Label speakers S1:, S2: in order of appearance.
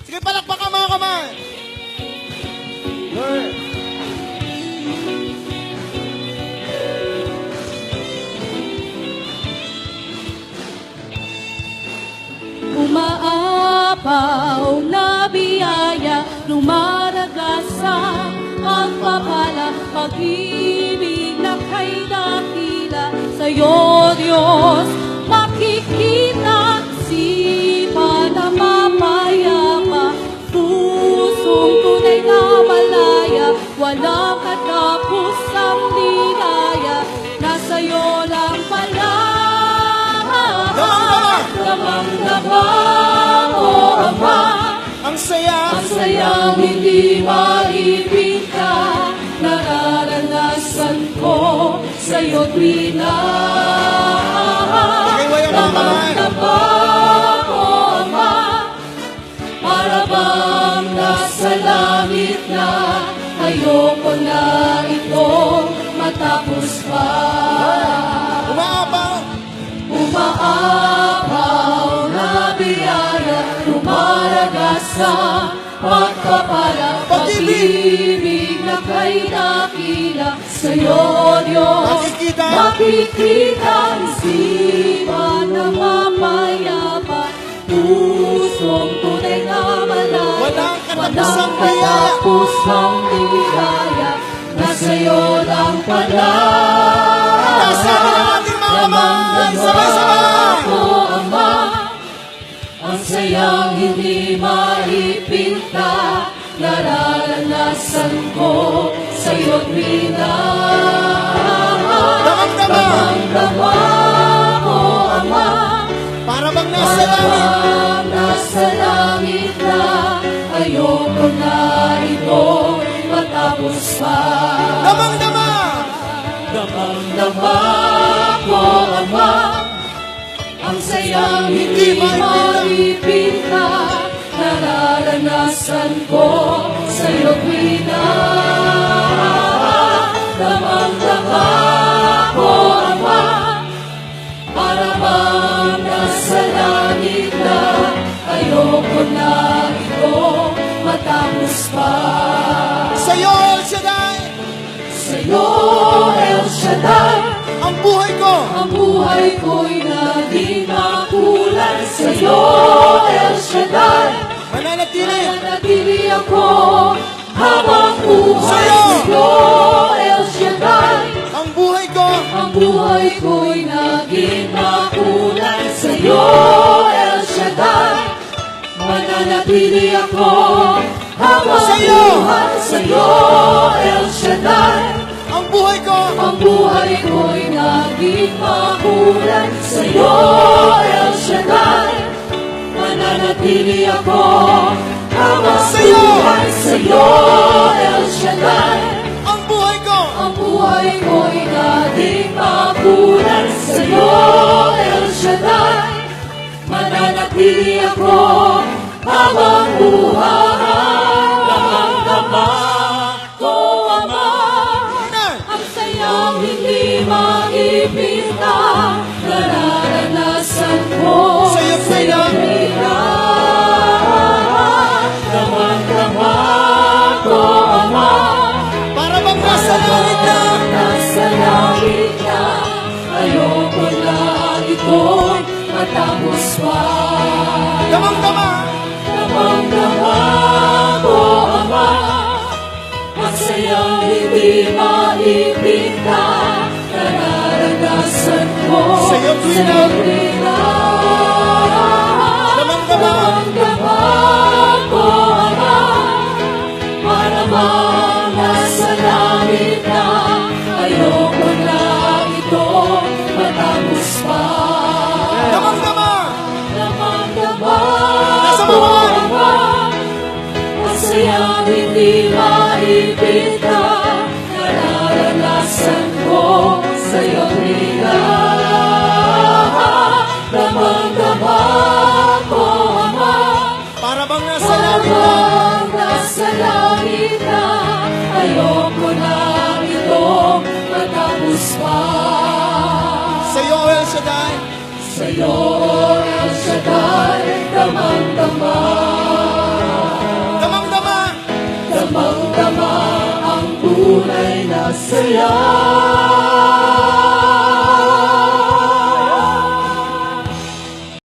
S1: Sige, palakpakan mga kamay. Good.
S2: Umaapaw na biyaya, lumaragasa ang papala, pag-ibig na kay dakila. Sa'yo, Diyos, makikita, sipa na mapayapa, pusong tunay na malaya, walang katapos ang ligaya, nasa'yo lang pala. Damang-dama ko, Ama,
S1: Ang saya.
S2: ang sayang hindi maipinta, nararanasan ko sa'yo tuwina.
S1: Pakiwayan ang kamay.
S2: Damang-dama ko, Ama, para bang nasa langit na, ayoko na ito matapos pa.
S1: Umaapaw.
S2: Umaapaw na biyaya, lumaragasa, pagpapala, pag-ibig na kay dakila. Sa'yo, Diyos, makikita, isipan na mapayapa, pusong tunay na malaya,
S1: Walang katapusang
S2: ligaya, na sa'yo lang pala.
S1: Tasan na natin mga kamay. Sabay-sabay.
S2: Ako, Ama, ang sayang hindi maipinta, nararanasan ko sa'yo tuwina. Damang-dama ko, Ama,
S1: Para bang nasa langit.
S2: parang nasa langit na, ayoko na ito matapos pa.
S1: Damang-dama.
S2: Damang-dama ko, Ama, ang sayang hindi maipinta, nararanasan ko sa'yo tuwina. Damang-dama ko, Ama, para bang nasa langit na, ayoko na ito matapos pa.
S1: Sa'yo, El Shaddai.
S2: Sa'yo, El Shaddai,
S1: Ang buhay ko.
S2: ang buhay ko'y naging makulay. Sa'yo, El Shaddai,
S1: Mananatili.
S2: nanatili ako habang buhay.
S1: Sa'yo,
S2: El Shaddai,
S1: Ang buhay ko.
S2: ang buhay ko'y naging makulay. Sa'yo, El Shaddai, mananatili ako habang
S1: Sa'yo,
S2: buhay. Sa'yo, El Shaddai,
S1: Ang buhay ko.
S2: ang buhay ko'y naging makulay. Sa'yo, El Shaddai, mananatili ako habang
S1: Sa'yo,
S2: buhay. Sa'yo, El Shaddai,
S1: Ang buhay ko.
S2: ang buhay ko'y naging makulay. Sa'yo, El Shaddai, mananatili ako habang buhay. Damang-dama ko, Ama, ang sayang hindi maipinta, nararanasan ko
S1: Sa'yo, sa'yo.
S2: tuwina. Damang-dama ko, Ama,
S1: Para bang nasa langit na.
S2: nasa langit na, ayoko na ito'y matapos pa.
S1: Damang-dama.
S2: Damang-dama ko, Ama, ang sayang hindi maipinta, nararanasan ko
S1: Sa'yo, tuwina.
S2: tuwina.
S1: Damang-dama.
S2: Damang-dama ko, Ama, para bang nasa langit na, ayoko na ito matapos pa.
S1: Damang-dama.
S2: Damang-dama
S1: Nasa
S2: ko,
S1: baba.
S2: Ama, ang sayang hindi maipinta, nararanasan ko sa'yo tuwina. Damang-dama ko, Ama,
S1: Para bang nasa langit na.
S2: habang nasa langit na, ayoko na ito matapos pa.
S1: Sa'yo, El Shaddai.
S2: Sa'yo, El Shaddai, damang-dama tunay na saya.